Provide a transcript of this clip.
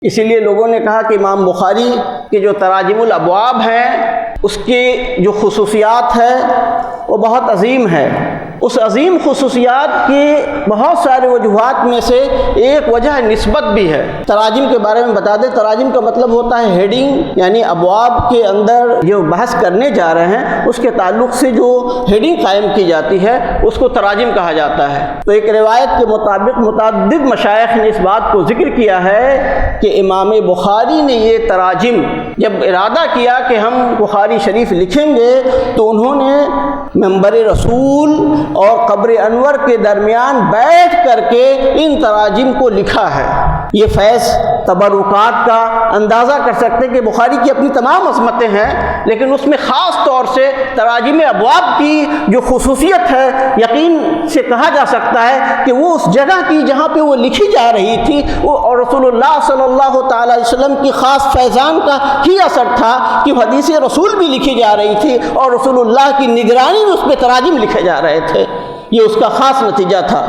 اسی لیے لوگوں نے کہا کہ امام بخاری کے جو تراجم الابواب ہیں اس کی جو خصوصیات ہے وہ بہت عظیم ہے۔ اس عظیم خصوصیات کی بہت سارے وجوہات میں سے ایک وجہ نسبت بھی ہے۔ تراجم کے بارے میں بتا دیں، تراجم کا مطلب ہوتا ہے ہیڈنگ، یعنی ابواب کے اندر جو بحث کرنے جا رہے ہیں اس کے تعلق سے جو ہیڈنگ قائم کی جاتی ہے اس کو تراجم کہا جاتا ہے۔ تو ایک روایت کے مطابق متعدد مشائخ نے اس بات کو ذکر کیا ہے کہ امام بخاری نے یہ تراجم جب ارادہ کیا کہ ہم بخاری شریف لکھیں گے تو انہوں نے منبر رسول اور قبر انور کے درمیان بیٹھ کر کے ان تراجم کو لکھا ہے۔ یہ فیض تبرکات کا اندازہ کر سکتے کہ بخاری کی اپنی تمام عظمتیں ہیں، لیکن اس میں خاص طور سے تراجم ابواب کی جو خصوصیت ہے یقین سے کہا جا سکتا ہے کہ وہ اس جگہ کی جہاں پہ وہ لکھی جا رہی تھی اور رسول اللہ صلی اللہ تعالی علیہ وسلم کی خاص فیضان کا ہی اثر تھا کہ حدیث رسول بھی لکھی جا رہی تھی اور رسول اللہ کی نگرانی میں اس پہ تراجم لکھے جا رہے تھے۔ یہ اس کا خاص نتیجہ تھا۔